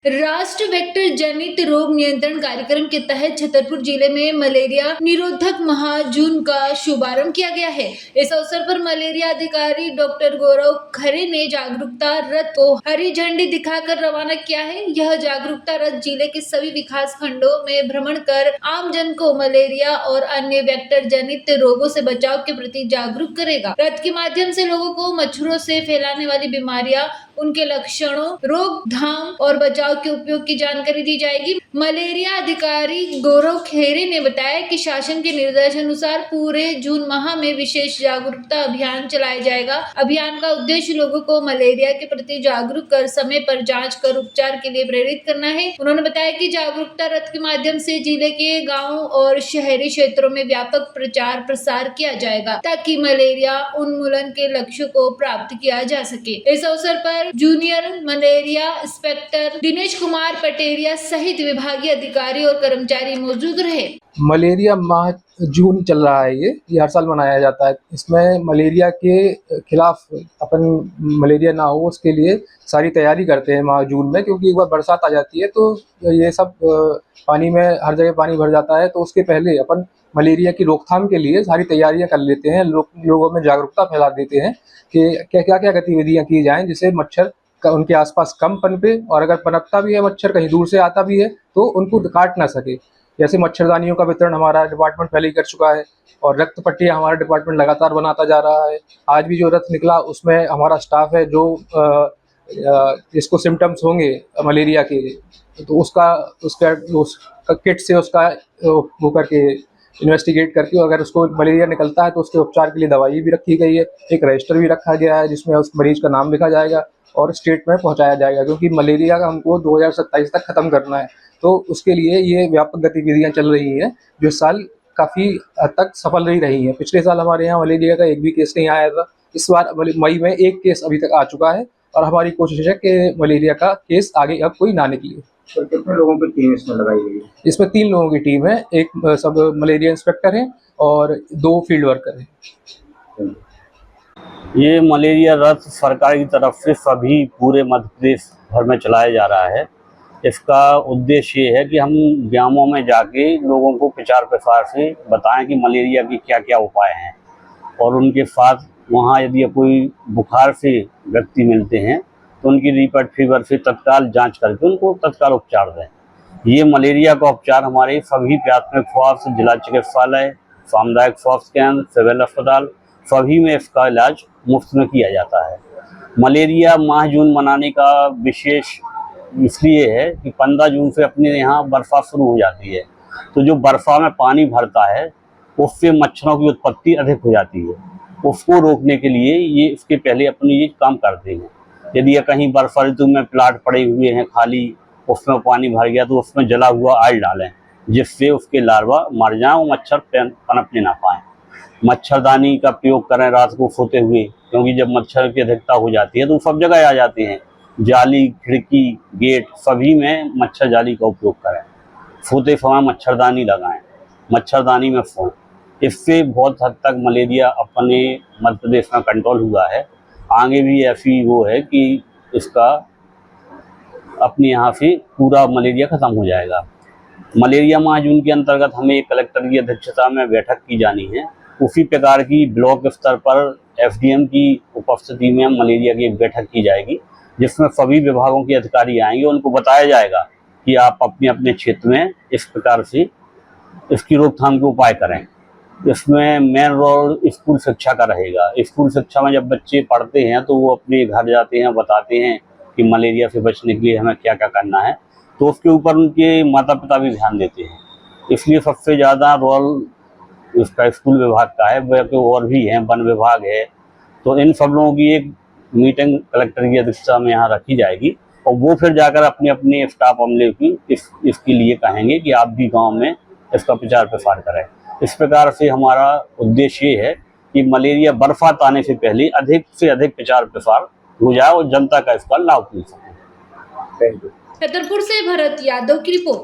राष्ट्र वेक्टर जनित रोग नियंत्रण कार्यक्रम के तहत छतरपुर जिले में मलेरिया निरोधक महाजून का शुभारंभ किया गया है। इस अवसर पर मलेरिया अधिकारी डॉक्टर गौरव खरे ने जागरूकता रथ को हरी झंडी दिखाकर रवाना किया है। यह जागरूकता रथ जिले के सभी विकास खंडों में भ्रमण कर आम जन को मलेरिया और अन्य वेक्टर जनित रोगों से बचाव के प्रति जागरूक करेगा। रथ के माध्यम से लोगों को मच्छरों से फैलाने वाली बीमारियां, उनके लक्षणों, रोकथाम और बचाव के उपयोग की जानकारी दी जाएगी। मलेरिया अधिकारी गौरव खेरे ने बताया कि शासन के निर्देश अनुसार पूरे जून माह में विशेष जागरूकता अभियान चलाया जाएगा। अभियान का उद्देश्य लोगों को मलेरिया के प्रति जागरूक कर समय पर जांच कर उपचार के लिए प्रेरित करना है। उन्होंने बताया कि जागरूकता रथ के माध्यम से जिले के गाँवों और शहरी क्षेत्रों में व्यापक प्रचार प्रसार किया जाएगा ताकि मलेरिया उन्मूलन के लक्ष्य को प्राप्त किया जा सके। इस अवसर पर junior malaria inspector Dinesh Kumar Pateria सहित विभागीय अधिकारी और कर्मचारी मौजूद रहे। मलेरिया माह जून चल रहा है, ये हर साल मनाया जाता है। इसमें मलेरिया के खिलाफ अपन मलेरिया ना हो उसके लिए सारी तैयारी करते हैं माह जून में, क्योंकि एक बार बरसात आ जाती है तो ये सब पानी में हर जगह पानी भर जाता है। तो उसके पहले अपन मलेरिया की रोकथाम के लिए सारी तैयारियां कर लेते हैं, लोगों में जागरूकता फैला देते हैं कि क्या क्या गतिविधियां की जाएं जिससे मच्छर का उनके आसपास कम पनपे, और अगर पनपता भी है मच्छर, कहीं दूर से आता भी है तो उनको काट ना सके। जैसे मच्छरदानियों का वितरण हमारा डिपार्टमेंट पहले ही कर चुका है और रक्त पट्टियाँ हमारा डिपार्टमेंट लगातार बनाता जा रहा है। आज भी जो रथ निकला उसमें हमारा स्टाफ है जो जिसको सिम्टम्स होंगे मलेरिया के तो उसका किट से उसका वो करके इन्वेस्टिगेट करके अगर उसको मलेरिया निकलता है तो उसके उपचार के लिए दवाई भी रखी गई है। एक रजिस्टर भी रखा गया है जिसमें उस मरीज का नाम लिखा जाएगा और स्टेट में पहुंचाया जाएगा, क्योंकि मलेरिया का हमको 2027 तक खत्म करना है। तो उसके लिए ये व्यापक गतिविधियां चल रही हैं जो इस साल काफ़ी हद तक सफल रही हैं। पिछले साल हमारे यहाँ मलेरिया का एक भी केस नहीं आया था। इस बार मई में एक केस अभी तक आ चुका है और हमारी कोशिश है कि मलेरिया का केस आगे अब कोई ना निकले। तो कितने लोगों की टीम इसमें लगाई गई है? इसमें 3 लोगों की टीम है, एक सब मलेरिया इंस्पेक्टर हैं और 2 फील्ड वर्कर हैं। ये मलेरिया रथ सरकार की तरफ से सभी पूरे मध्य प्रदेश भर में चलाया जा रहा है। इसका उद्देश्य ये है कि हम गाँवों में जाके लोगों को प्रचार प्रसार से बताएं कि मलेरिया के क्या क्या उपाय हैं, और उनके साथ वहाँ यदि कोई बुखार से व्यक्ति मिलते हैं तो उनकी रिपोर्ट फीवर से तत्काल जांच करके उनको तत्काल उपचार दें। ये मलेरिया का उपचार हमारे सभी प्राथमिक स्वास्थ्य, जिला चिकित्सालय, सामुदायिक स्वास्थ्य केंद्र, सिविल अस्पताल सभी में इसका इलाज मुफ्त में किया जाता है। मलेरिया माह जून मनाने का विशेष इसलिए है कि 15 जून से अपने यहाँ बरसात शुरू हो जाती है, तो जो बरसात में पानी भरता है उससे मच्छरों की उत्पत्ति अधिक हो जाती है। उसको रोकने के लिए ये इसके पहले अपनी ये काम करते हैं। यदि कहीं बरसात ऋतु में प्लाट पड़े हुए हैं खाली, उसमें पानी भर गया तो उसमें जला हुआ ऑयल डालें जिससे उसके लार्वा मर जाएं और मच्छर पनपने ना पाएँ। मच्छरदानी का प्रयोग करें रात को सोते हुए, क्योंकि जब मच्छर की अधिकता हो जाती है तो सब जगह आ जाते हैं। जाली, खिड़की, गेट सभी में मच्छर जाली का उपयोग करें। सोते समय मच्छरदानी लगाएं, मच्छरदानी में सोएं। इससे बहुत हद तक मलेरिया अपने मध्य प्रदेश में कंट्रोल हुआ है। आगे भी ऐसी वो है कि इसका अपने यहाँ से पूरा मलेरिया ख़त्म हो जाएगा। मलेरिया माह जून के अंतर्गत हमें एक कलेक्टर की अध्यक्षता में बैठक की जानी है। उसी प्रकार की ब्लॉक स्तर पर एसडीएम की उपस्थिति में मलेरिया की एक बैठक की जाएगी जिसमें सभी विभागों के अधिकारी आएंगे। उनको बताया जाएगा कि आप अपने अपने क्षेत्र में इस प्रकार से इसकी रोकथाम के उपाय करें। इसमें मेन रोल स्कूल शिक्षा का रहेगा। स्कूल शिक्षा में जब बच्चे पढ़ते हैं तो वो अपने घर जाते हैं, बताते हैं कि मलेरिया से बचने के लिए हमें क्या क्या करना है, तो उसके ऊपर उनके माता पिता भी ध्यान देते हैं। इसलिए सबसे ज़्यादा रोल इसका स्कूल विभाग का है, वह और भी हैं, वन विभाग है। तो इन सब लोगों की एक मीटिंग कलेक्टर की अध्यक्षता में यहाँ रखी जाएगी और वो फिर जाकर अपने अपने स्टाफ अमले की इसके लिए कहेंगे कि आप भी गाँव में इसका प्रचार प्रसार करें। इस प्रकार से हमारा उद्देश्य ये है कि मलेरिया बरसात आने से पहले अधिक से अधिक प्रचार प्रसार हो जाए और जनता का इसका लाभ मिल सके। छतरपुर से भरत यादव की रिपोर्ट।